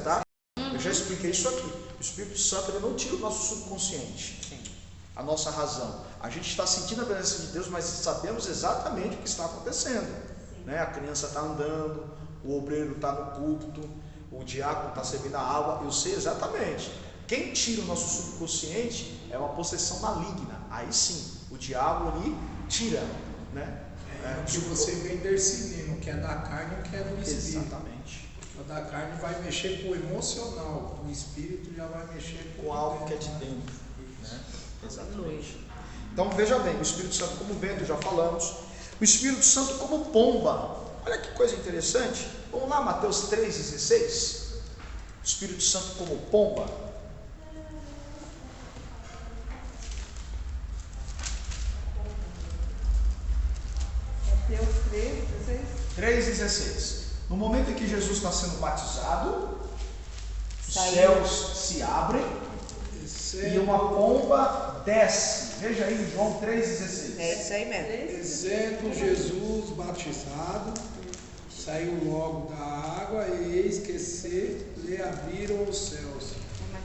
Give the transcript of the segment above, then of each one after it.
tá? Eu já expliquei isso aqui. O Espírito Santo, ele não tira o nosso subconsciente, a nossa razão. A gente está sentindo a presença de Deus, mas sabemos exatamente o que está acontecendo, né? A criança está andando, o obreiro está no púlpito, o diácono está servindo a água. Eu sei exatamente. Quem tira o nosso subconsciente é uma possessão maligna. Aí sim, o diabo ali tira, né? O que você vem discernindo, o que é da carne e o que é do espírito. Exatamente. O da carne vai mexer com o emocional, o espírito já vai mexer com algo que é de dentro, né? Exatamente. Então veja bem, o Espírito Santo como vento, já falamos. O Espírito Santo como pomba. Olha que coisa interessante. Vamos lá, Mateus 3,16. O Espírito Santo como pomba. Mateus 3,16. No momento em que Jesus está sendo batizado, os céus se abrem e uma pomba desce. Veja aí, João 3,16. É isso aí mesmo. Descendo Jesus batizado, saiu logo da água, e eis que se lhe abriram os céus,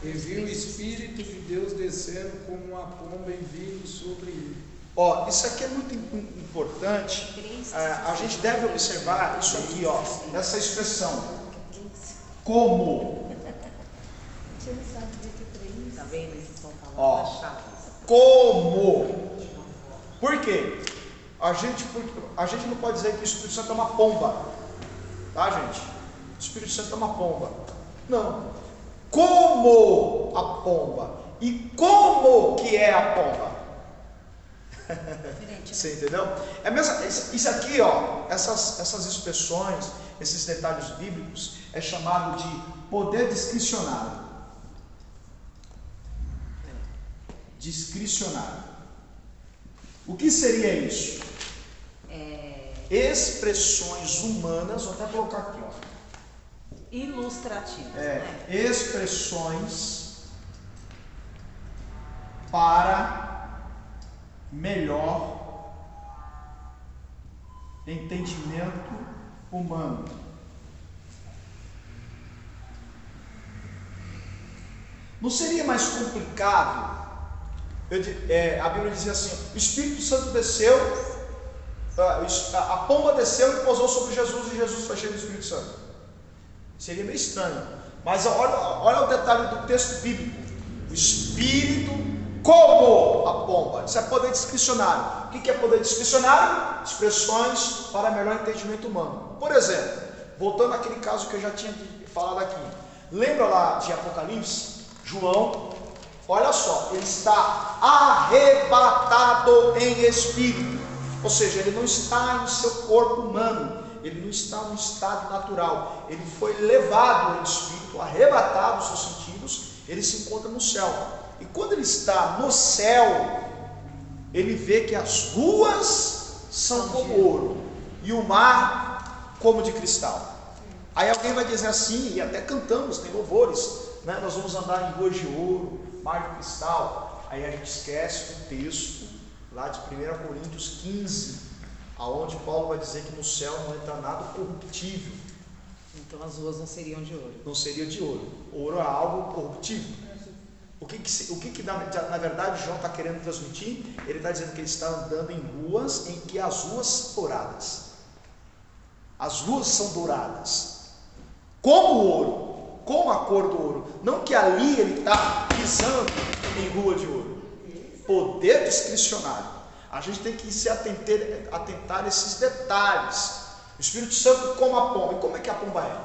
e viu o Espírito de Deus descendo como uma pomba e vindo sobre ele. Ó, isso aqui é muito importante. A gente deve observar isso aqui, ó, essa expressão. Como? Tá vendo? Eles estão falando Ó, da chave. como? Por quê? A gente não pode dizer que o Espírito Santo é uma pomba, tá, gente? O Espírito Santo é uma pomba. Não. Como a pomba? E como que é a pomba? Você entendeu? É mesmo, isso aqui, ó, essas expressões, esses detalhes bíblicos, é chamado de poder discricionário. Discricionário. O que seria isso? Expressões humanas, vou até colocar aqui, ó. Ilustrativo. Né? Expressões para melhor entendimento humano. Não seria mais complicado? A Bíblia dizia assim: o Espírito Santo desceu, a pomba desceu e pousou sobre Jesus, e Jesus foi cheio do Espírito Santo. Seria meio estranho, mas olha o detalhe do texto bíblico: o Espírito como a pomba. Isso é poder discricionário. O que é poder discricionário? Expressões para melhor entendimento humano. Por exemplo, voltando àquele caso que eu já tinha falado aqui, lembra lá de Apocalipse? João, olha só, ele está arrebatado em espírito, ou seja, ele não está no seu corpo humano, ele não está no estado natural, ele foi levado em espírito, arrebatado os seus sentidos, ele se encontra no céu. E quando ele está no céu, ele vê que as ruas são como ouro e o mar como de cristal. Aí alguém vai dizer assim, e até cantamos, tem louvores, né? Nós vamos andar em ruas de ouro, mar de cristal. Aí a gente esquece o texto lá de 1 Coríntios 15, aonde Paulo vai dizer que no céu não entra nada corruptível. Então as ruas não seriam de ouro. Não seria de ouro. Ouro é algo corruptível. O que na verdade João está querendo transmitir? Ele está dizendo que ele está andando em ruas em que as ruas são douradas. As ruas são douradas, como o ouro, como a cor do ouro. Não que ali ele está pisando em rua de ouro. Poder discricionário. A gente tem que se atentar a esses detalhes. O Espírito Santo como a pomba. E como é que a pomba é?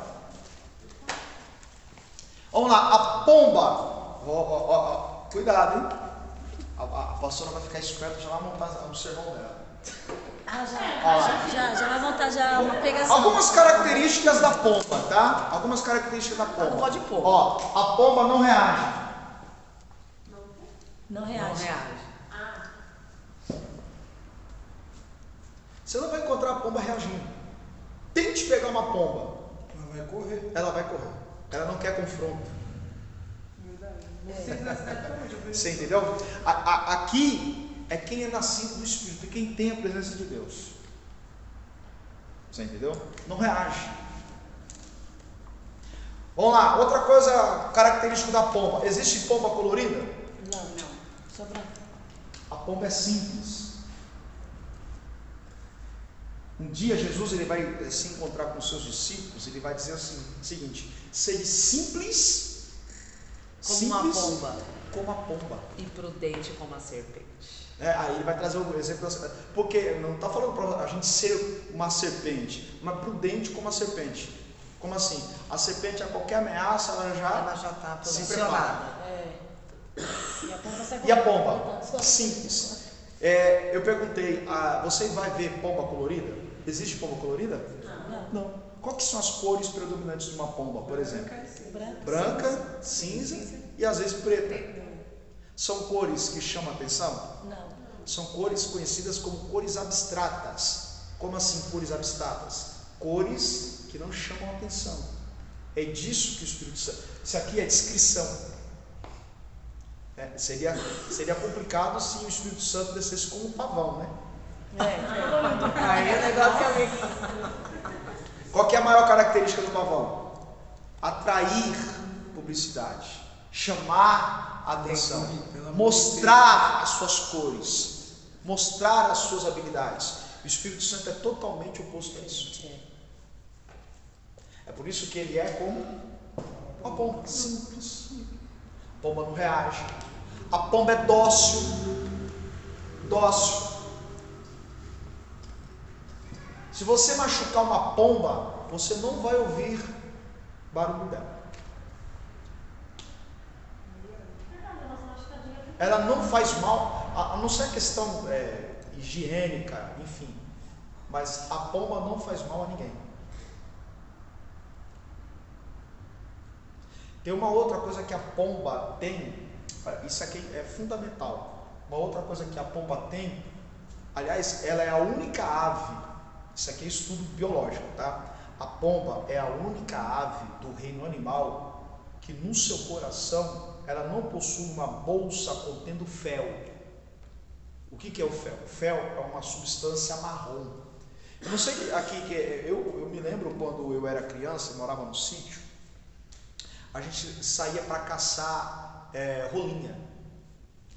Vamos lá, a pomba. Cuidado, hein? A pastora vai ficar esperta, já vai montar o sermão dela. Já vai montar já uma pegação. Algumas características da pomba, tá? Algumas características da pomba. Não pode pôr. Ó, a pomba não reage. Não reage. Você não vai encontrar a pomba reagindo. Tente pegar uma pomba. Ela vai correr. Ela vai correr. Ela não quer confronto. Você entendeu? Aqui é quem é nascido do Espírito, quem tem a presença de Deus. Você entendeu? Não reage. Vamos lá, outra coisa característica da pomba. Existe pomba colorida? Não, só branco. A pomba é simples. Um dia Jesus ele vai se encontrar com os seus discípulos, ele vai dizer assim, o seguinte: sede simples, Como uma pomba. como a pomba. E prudente como a serpente. Aí ele vai trazer o exemplo, porque não está falando para a gente ser uma serpente, mas prudente como a serpente. Como assim? A serpente, a qualquer ameaça, ela já está se posicionada. E a pomba sai E a correndo, pomba? voltando. Simples. Eu perguntei, você vai ver pomba colorida? Existe pomba colorida? Não. Quais são as cores predominantes de uma pomba, por exemplo? Branca, cinza e às vezes preta. São cores que chamam a atenção? Não. São cores conhecidas como cores abstratas. Como assim cores abstratas? Cores que não chamam a atenção. É disso que o Espírito Santo... Isso aqui é descrição. Seria complicado se o Espírito Santo descesse como um pavão, né? Aí o negócio é meio... Qual que é a maior característica do pavão? Atrair publicidade, chamar a atenção, mostrar as suas cores, mostrar as suas habilidades. O Espírito Santo é totalmente oposto a isso. É por isso que ele é como uma pomba, simples. A pomba não reage. A pomba é dócil. Se você machucar uma pomba, você não vai ouvir barulho dela. Ela não faz mal, a não ser a questão higiênica, enfim. Mas a pomba não faz mal a ninguém. Tem uma outra coisa que a pomba tem, isso aqui é fundamental. Uma outra coisa que a pomba tem, aliás, ela é a única ave, isso aqui é estudo biológico, tá? A pomba é a única ave do reino animal que no seu coração ela não possui uma bolsa contendo fel. O que é o fel? O fel é uma substância marrom. Eu não sei aqui, eu me lembro quando eu era criança, morava no sítio, a gente saía para caçar rolinha.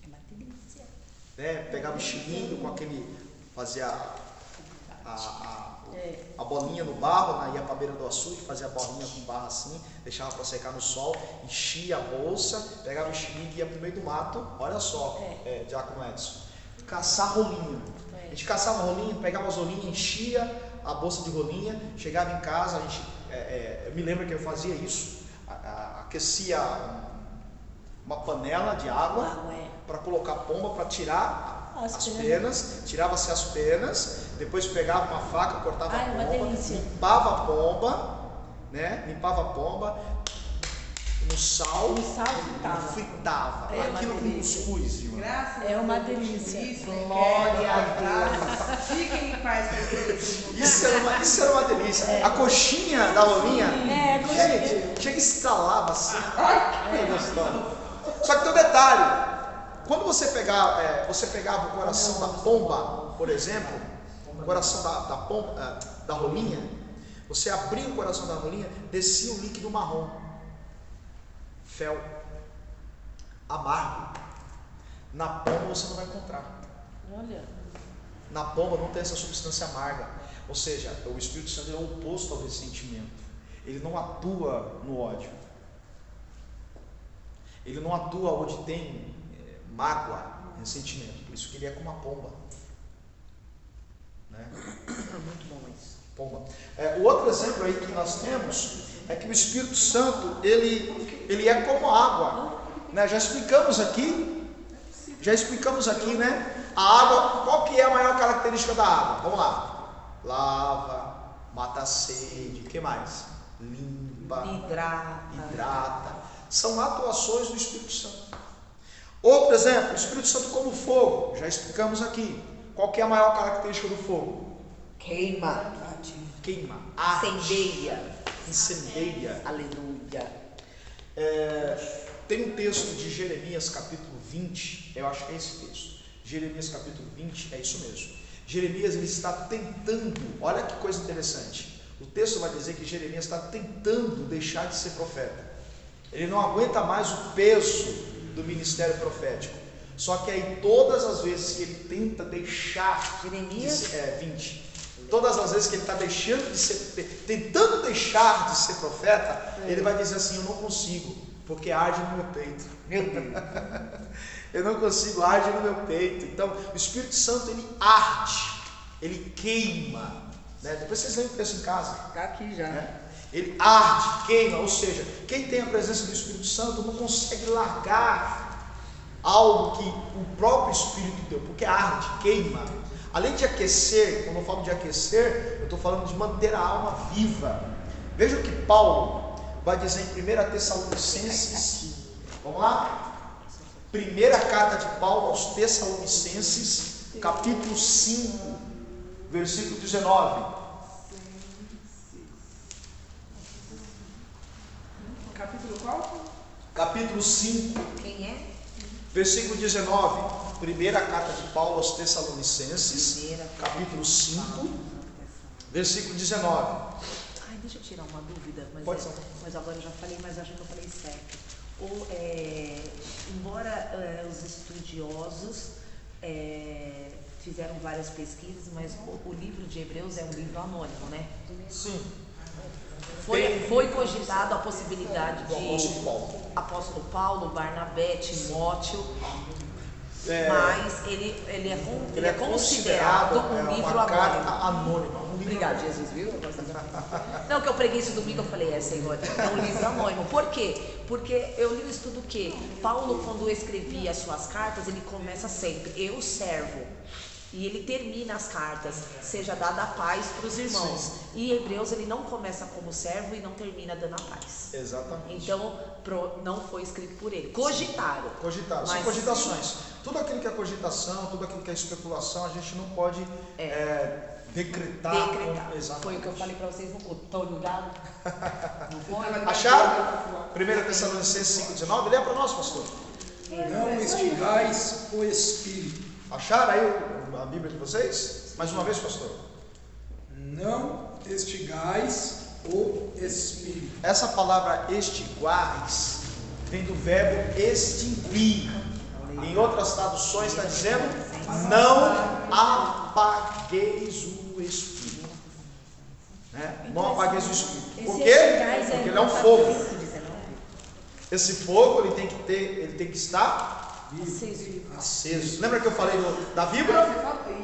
É uma delícia. Pegava o estilingue com aquele, fazia a bolinha no barro, ia para a beira do açude, fazia a bolinha com barro assim, deixava para secar no sol, enchia a bolsa, pegava o estilingue e ia para o meio do mato, olha só, Diácono Edson, caçar rolinha. A gente caçava rolinha, pegava as rolinhas, enchia a bolsa de rolinha, chegava em casa, eu me lembro que eu fazia isso, aquecia uma panela de água para colocar a pomba, para tirar as penas, tirava-se as penas, depois pegava uma faca, cortava a pomba, limpava a pomba, limpava a pomba no sal, fritava. Aquilo com cuscuz, irmão. É uma delícia. Glória a Deus. Fiquem em paz com aquele. Isso era uma delícia. A coxinha da rolinha, gente, chega e estralava assim. Ai, que gostoso. Só que tem um detalhe. Quando você pegava o coração da pomba, por exemplo, o coração da pomba, da rolinha, você abria o coração da rolinha, descia um líquido marrom. Fel, amargo. Na pomba você não vai encontrar. Olha. Na pomba não tem essa substância amarga. Ou seja, o Espírito Santo é o oposto ao ressentimento. Ele não atua no ódio. Ele não atua onde tem mágoa, ressentimento. Por isso que ele é como uma pomba. Muito bom isso. Pomba. O outro exemplo aí que nós temos é que o Espírito Santo ele é como água, Já explicamos aqui, né? A água, qual que é a maior característica da água? Vamos lá. Lava, mata a sede, o que mais? Limpa, hidrata. São atuações do Espírito Santo. Outro exemplo, o Espírito Santo como fogo, já explicamos aqui. Qual que é a maior característica do fogo? Queima. Incendeia. Aleluia. Tem um texto de Jeremias capítulo 20, eu acho que é esse texto. Jeremias capítulo 20, é isso mesmo. Jeremias ele está tentando, olha que coisa interessante. O texto vai dizer que Jeremias está tentando deixar de ser profeta. Ele não aguenta mais o peso do ministério profético. Só que aí todas as vezes que ele tenta deixar Jeremias? de ser, 20. Todas as vezes que ele está deixando de ser, tentando deixar de ser profeta, ele vai dizer assim: eu não consigo, porque arde no meu peito. Meu Deus. Eu não consigo, arde no meu peito. Então, o Espírito Santo, ele arde, ele queima, né? Depois vocês leem o texto em casa. Está aqui já. Né? Ele arde, queima, ou seja, quem tem a presença do Espírito Santo não consegue largar algo que o próprio Espírito deu, porque arde, queima. Além de aquecer, quando eu falo de aquecer, eu estou falando de manter a alma viva. Veja o que Paulo vai dizer em 1 Tessalonicenses. Vamos lá? Primeira carta de Paulo aos Tessalonicenses, capítulo 5, versículo 19. Capítulo qual? Capítulo 5, Quem é? versículo 19. Primeira carta de Paulo aos Tessalonicenses, capítulo 5, versículo 19. Ai, deixa eu tirar uma dúvida, Pode ser. mas agora eu já falei, mas acho que eu falei certo. Embora os estudiosos fizeram várias pesquisas, mas o livro de Hebreus é um livro anônimo, né? Sim. Foi cogitado a possibilidade Do apóstolo Paulo. Apóstolo Paulo, Barnabé, Timóteo, mas ele é considerado um livro uma carta anônimo. anônima. Um livro Obrigado, anônimo. Jesus, viu? Não, que eu preguei isso domingo, eu falei, Senhor, é um livro anônimo. Por quê? Porque eu li o estudo que Paulo, quando escrevia as suas cartas, ele começa sempre, eu servo. E ele termina as cartas, seja dada a paz para os irmãos. Sim. E Hebreus, ele não começa como servo e não termina dando a paz. Exatamente. Então, não foi escrito por ele. Cogitaram. Cogitaram. São Mas- cogitações. Tudo aquilo que é cogitação, tudo aquilo que é especulação, a gente não pode decretar. Exatamente. Foi o que eu falei pra vocês no culto. Tô ligado? Não foi? Acharam? 1 Tessalonicenses 5,19. Leia para nós, pastor. Não extingais o Espírito. Acharam aí a Bíblia de vocês? Mais uma vez, pastor. Não extingais o Espírito. Essa palavra extinguais vem do verbo extinguir. Em outras traduções está dizendo: não apagueis o Espírito. Né? Não apagueis o Espírito. Por Esse quê? extingais Porque ele é um fogo. 19. Esse fogo ele tem que estar Aceso. aceso. Lembra que eu falei da vibra?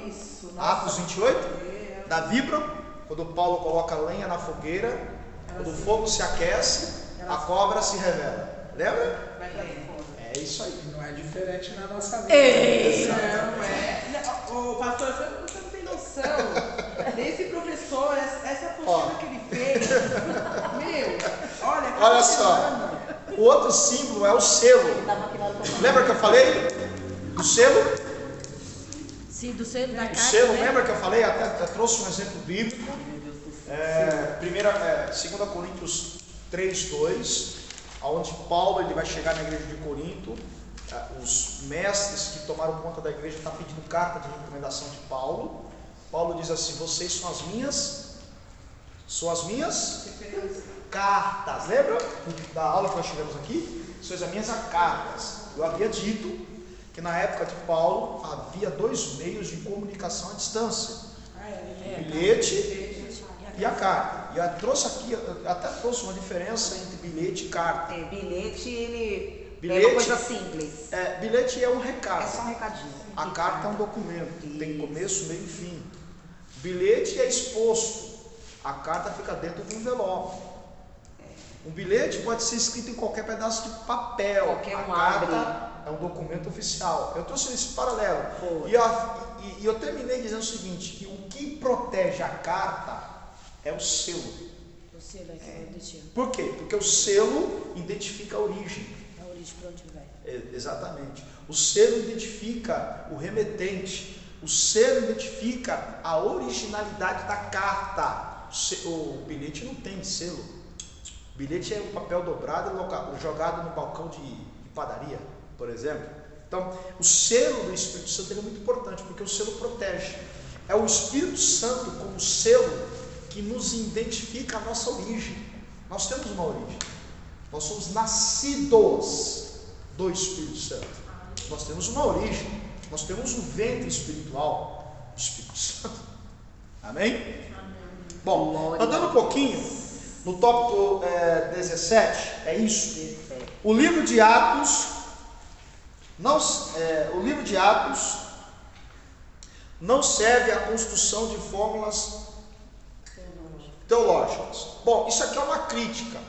Isso. Atos 28, da vibra, quando Paulo coloca lenha na fogueira, quando o fogo se aquece, a cobra se revela. Lembra? Vai pra fora. É isso aí. Não é diferente na nossa vida. Não é. Ô, pastor, você não tem noção. Esse professor, essa apostila que ele fez. Meu, olha. cada Olha só. semana. O outro símbolo é o selo. Da maquinária pra Lembra que eu falei do selo? Sim, do selo da O carta. selo, né? lembra que eu falei? Até trouxe um exemplo bíblico. 2 Coríntios 3:2, onde Paulo ele vai chegar na igreja de Corinto. Os mestres que tomaram conta da igreja estão pedindo carta de recomendação de Paulo. Paulo diz assim: vocês são as minhas cartas. Lembra da aula que nós tivemos aqui? Sois as minhas cartas. Eu havia dito que na época de Paulo havia dois meios de comunicação à distância: o bilhete e a carta. E eu trouxe aqui, eu até trouxe uma diferença entre bilhete e carta. Bilhete, é Bilhete- uma coisa simples. Bilhete é um É recado. só um recadinho. A carta é um documento, tem Isso. começo, meio e fim. Bilhete é exposto, a carta fica dentro do envelope. Um bilhete pode ser escrito em qualquer pedaço de papel. Qualquer A um carta abre. é um documento oficial. Eu trouxe esse paralelo. Foi. E eu terminei dizendo o seguinte: que o que protege a carta é o selo. O selo é que é o destino. Por quê? Porque o selo identifica a origem. A origem pra onde vai. Exatamente. O selo identifica o remetente. O selo identifica a originalidade da carta. O bilhete não tem selo. O bilhete é um papel dobrado e jogado no balcão de padaria, por exemplo. Então, o selo do Espírito Santo é muito importante, porque o selo protege. É o Espírito Santo como selo que que nos identifica a nossa origem. Nós temos uma origem. Nós somos nascidos do Espírito Santo. Nós temos uma origem. Nós temos um ventre espiritual do Espírito Santo. Amém? Bom, andando um pouquinho, no tópico 17, é isso. O livro de Atos não serve à construção de fórmulas teológicas. Bom, isso aqui é uma crítica,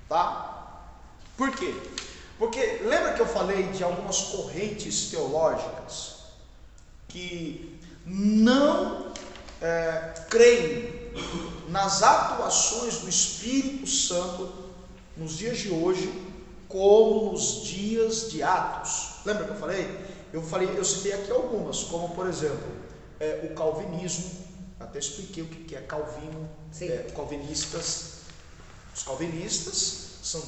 tá? Por quê? Porque lembra que eu falei de algumas correntes teológicas que não creem nas atuações do Espírito Santo nos dias de hoje, como nos dias de Atos. Lembra que eu falei? Eu citei aqui algumas, como por exemplo, o calvinismo. Até expliquei o que é Calvino. Calvinistas. Os calvinistas são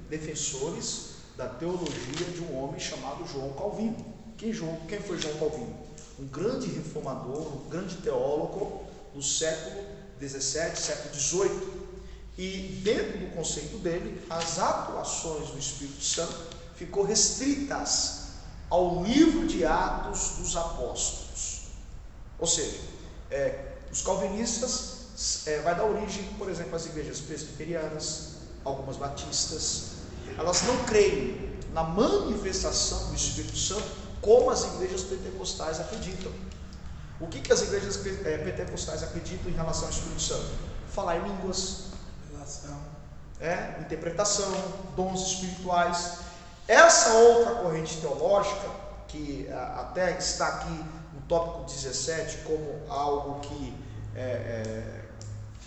defensores da teologia de um homem chamado João Calvino. Quem foi João Calvino? Um grande reformador, um grande teólogo do século XVII, século XVIII. E dentro do conceito dele, as atuações do Espírito Santo ficou restritas ao livro de Atos dos Apóstolos. Ou seja, os calvinistas vai dar origem, por exemplo, às igrejas presbiterianas, algumas batistas. Elas não creem na manifestação do Espírito Santo como as igrejas pentecostais acreditam. O que as igrejas pentecostais acreditam em relação ao Espírito Santo? Falar em línguas, interpretação, dons espirituais. Essa outra corrente teológica, que até está aqui no tópico 17 como algo que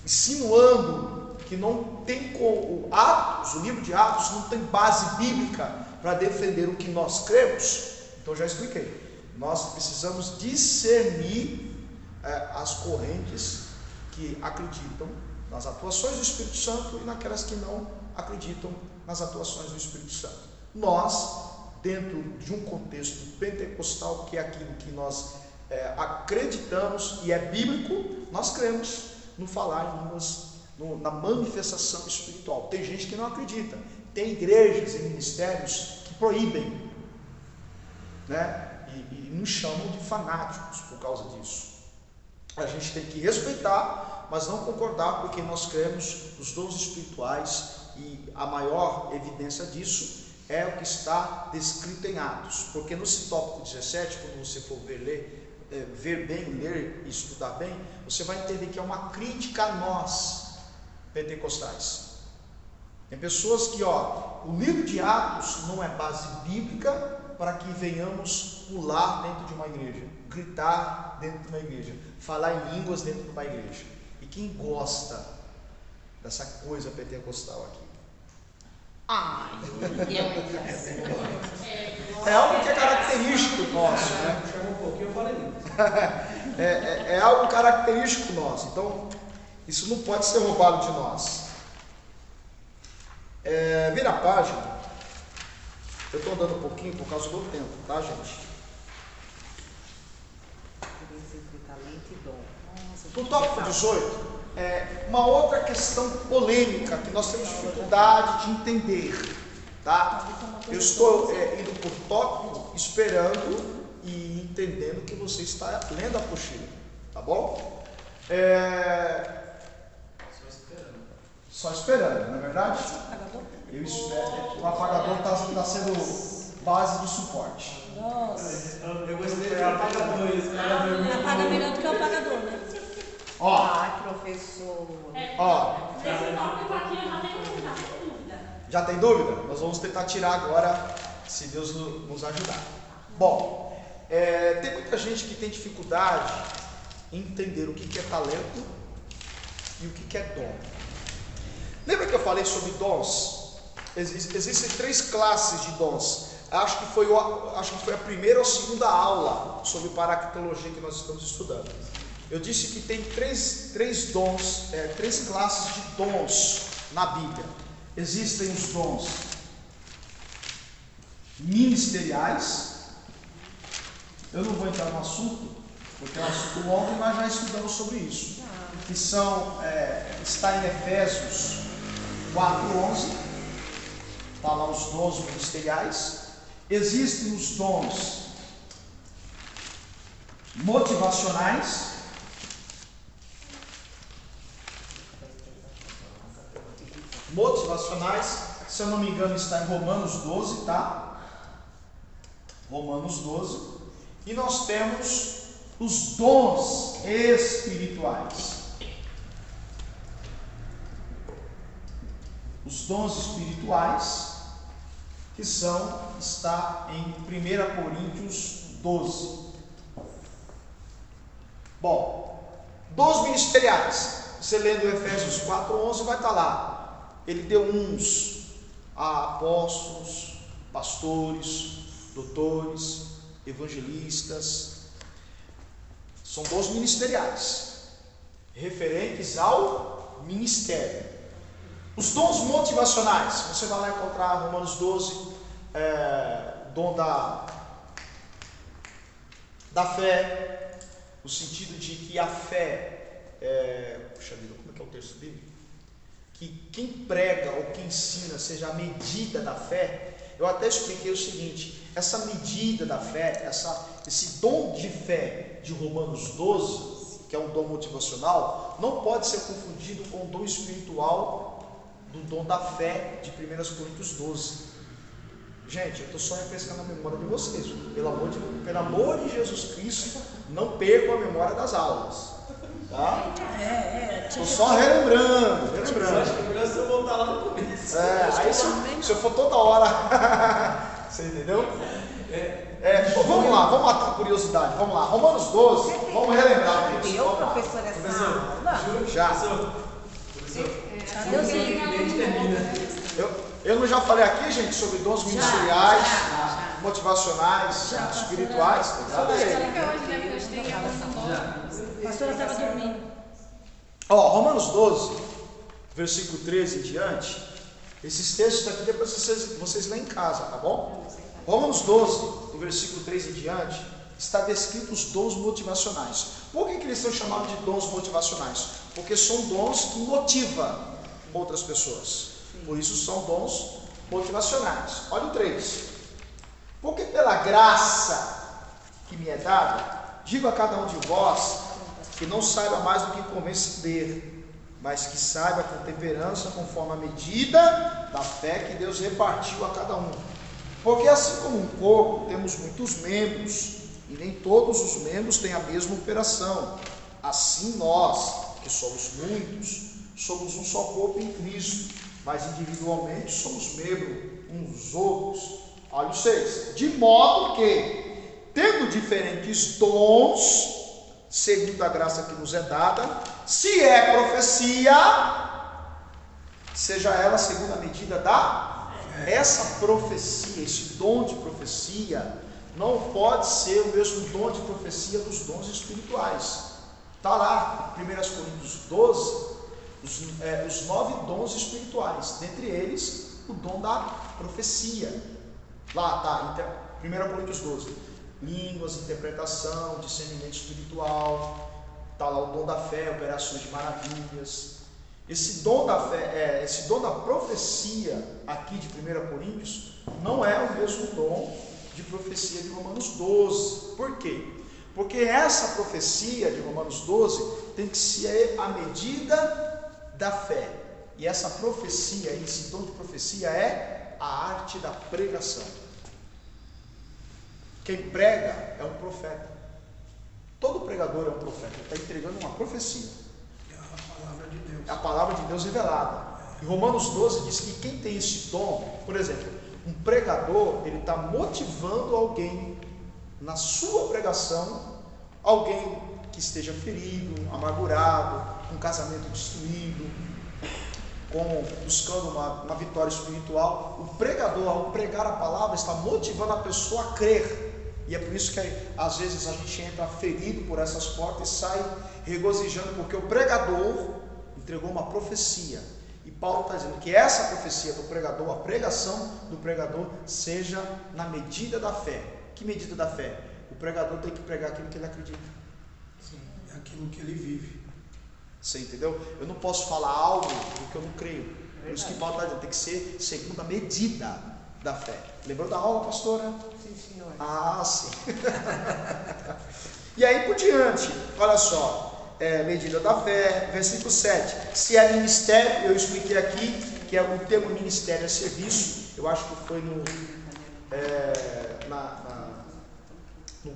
insinuando que não tem como Atos, o livro de Atos não tem base bíblica para defender o que nós cremos. Então já expliquei. Nós precisamos discernir as correntes que acreditam nas atuações do Espírito Santo e naquelas que não acreditam nas atuações do Espírito Santo. Nós, dentro de um contexto pentecostal, que é aquilo que nós acreditamos e é bíblico, nós cremos no falar em línguas, na manifestação espiritual. Tem gente que não acredita. Tem igrejas e ministérios que proíbem, né? E nos chamam de fanáticos por causa disso. A gente tem que respeitar, mas não concordar, porque nós cremos nos dons espirituais e a maior evidência disso é o que está descrito em Atos. Porque no tópico 17, quando você for ver bem, ler e estudar bem, você vai entender que é uma crítica a nós, pentecostais. Tem pessoas que, o livro de Atos não é base bíblica para que venhamos pular dentro de uma igreja, gritar dentro de uma igreja, falar em línguas dentro de uma igreja. E quem gosta dessa coisa pentecostal aqui? É algo que é característico nosso, né? Chama um pouquinho, eu falei isso. É algo característico nosso. Então, isso não pode ser roubado de nós. Vira a página. Eu estou andando um pouquinho por causa do tempo, tá, gente? No tópico 18, uma outra questão polêmica que nós temos dificuldade de entender, tá? Eu estou indo por tópico, esperando e entendendo que você está lendo a apostila, tá bom? Só esperando, não é verdade? Eu espero. O apagador está sendo base do suporte. Nossa. Eu gostei do apagador. Esse cara dormiu. Apaga melhor do que o apagador, né? Ai, professor. Nesse tópico aqui eu já tenho dúvida. Já tem dúvida? Nós vamos tentar tirar agora, se Deus nos ajudar. Bom, tem muita gente que tem dificuldade em entender o que é talento e o que é dom. Lembra que eu falei sobre dons? Existem 3 classes de dons. Acho que foi a primeira ou a segunda aula sobre paractologia que nós estamos estudando. Eu disse que tem três dons, 3 classes de dons na Bíblia. Existem os dons ministeriais. Eu não vou entrar no assunto, porque é um assunto longo e nós já estudamos sobre isso. que está em Efésios 4:11, está lá os dons ministeriais. Existem os dons motivacionais. Se eu não me engano, está em Romanos 12, tá? Romanos 12. E nós temos os dons espirituais. Os dons espirituais, que está em 1 Coríntios 12. Bom, dons ministeriais. Você lendo Efésios 4:11 vai estar lá. Ele deu uns a apóstolos, pastores, doutores, evangelistas. São dons ministeriais, referentes ao ministério. Os dons motivacionais, você vai lá encontrar Romanos 12, dom da fé, no sentido de que a fé, puxa vida, como é que é o texto bíblico? Que quem prega ou quem ensina seja a medida da fé. Eu até expliquei o seguinte: essa medida da fé, esse dom de fé de Romanos 12, que é um dom motivacional, não pode ser confundido com o dom espiritual do dom da fé de 1 Coríntios 12. Gente, eu estou só refrescando a memória de vocês. Pelo amor de Jesus Cristo, não percam a memória das aulas. Tá? Estou só relembrando. Acho que é melhor você voltar lá no começo. Aí se eu for toda hora, você entendeu? Vamos lá, vamos matar a curiosidade. Vamos lá, Romanos 12, vamos relembrar o texto. Eu, professor, essa aula? Já. Deus Eu não já falei aqui, gente, sobre dons ministeriais, motivacionais, espirituais? A pastora estava dormindo. Romanos 12, versículo 13 em diante. Esses textos aqui depois vocês lêem em casa, tá bom? Romanos 12, do versículo 13 em diante, está descrito os dons motivacionais. Por que eles são chamados de dons motivacionais? Porque são dons que motivam outras pessoas. Por isso são dons motivacionais. Olha o 3. Porque pela graça que me é dada, digo a cada um de vós que não saiba mais do que convém saber, mas que saiba com temperança, conforme a medida da fé que Deus repartiu a cada um. Porque assim como um corpo, temos muitos membros, e nem todos os membros têm a mesma operação. Assim nós, que somos muitos, somos um só corpo em Cristo, mas individualmente somos membros uns dos outros. Olha o 6. De modo que, tendo diferentes dons, segundo a graça que nos é dada, se é profecia, seja ela segundo a medida da essa profecia, esse dom de profecia, não pode ser o mesmo dom de profecia dos dons espirituais. Está lá em 1 Coríntios 12, os 9 dons espirituais, dentre eles o dom da profecia. Lá está, 1 Coríntios 12, línguas, interpretação, discernimento espiritual. Está lá o dom da fé, operações de maravilhas. Esse dom da fé, esse dom da profecia aqui de 1 Coríntios não é o mesmo dom de profecia de Romanos 12. Por quê? Porque essa profecia de Romanos 12 tem que ser a medida da fé. E essa profecia, esse dom de profecia é a arte da pregação. Quem prega é um profeta. Todo pregador é um profeta, ele está entregando uma profecia. É a palavra de Deus. É a palavra de Deus revelada. E Romanos 12 diz que quem tem esse dom, por exemplo, um pregador, ele está motivando alguém na sua pregação, alguém que esteja ferido, amargurado, um casamento destruído, buscando uma vitória espiritual. O pregador, ao pregar a palavra, está motivando a pessoa a crer. E é por isso que às vezes a gente entra ferido por essas portas e sai regozijando, porque o pregador entregou uma profecia. E Paulo está dizendo que essa profecia do pregador, a pregação do pregador, seja na medida da fé. Que medida da fé? O pregador tem que pregar aquilo que ele acredita. Sim, é aquilo que ele vive. Você entendeu? Eu não posso falar algo do que eu não creio. Por isso que Paulo está dizendo, tem que ser segundo a medida da fé. Lembrou da aula, pastora? Sim, senhor. Ah, sim. E aí por diante, olha só. Medida da fé, versículo 7. Se é ministério, eu expliquei aqui que o termo ministério é serviço. Eu acho que foi no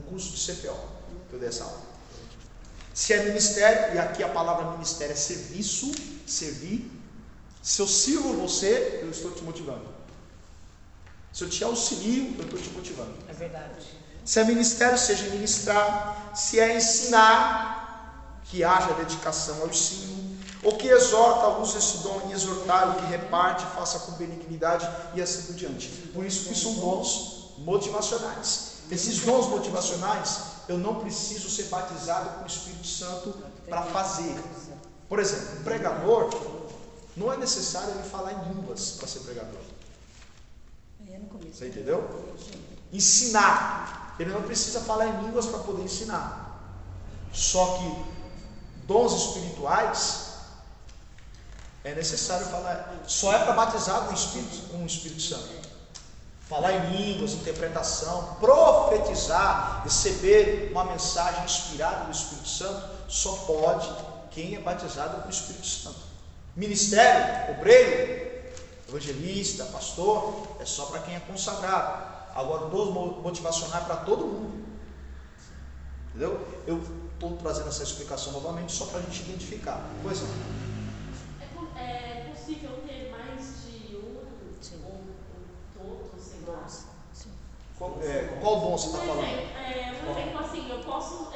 curso de CPO que eu dei essa aula. Se é ministério, e aqui a palavra ministério é serviço, servir. Se eu sirvo você, eu estou te motivando. Se eu te auxilio, eu estou te motivando. É verdade. Se é ministério, seja ministrar. Se é ensinar, que haja dedicação ao ensino. Ou que exorta, usa esse dom em exortar, o que reparte, faça com benignidade e assim por diante. Por isso que são dons motivacionais. Esses dons motivacionais, eu não preciso ser batizado com o Espírito Santo para fazer. Por exemplo, um pregador, não é necessário ele falar em línguas para ser pregador. Você entendeu? Ensinar. Ele não precisa falar em línguas para poder ensinar. Só que dons espirituais é necessário falar. Só é para batizar com o Espírito Santo. Falar em línguas, interpretação, profetizar, receber uma mensagem inspirada do Espírito Santo, só pode quem é batizado com o Espírito Santo. Ministério, obreiro, evangelista, pastor, é só para quem é consagrado. Agora, dons motivacionais para todo mundo. Entendeu? Eu estou trazendo essa explicação novamente só para a gente identificar. Pois não. É possível ter mais de um ou todos, sei lá. Qual dom você está falando? Por exemplo, assim, eu posso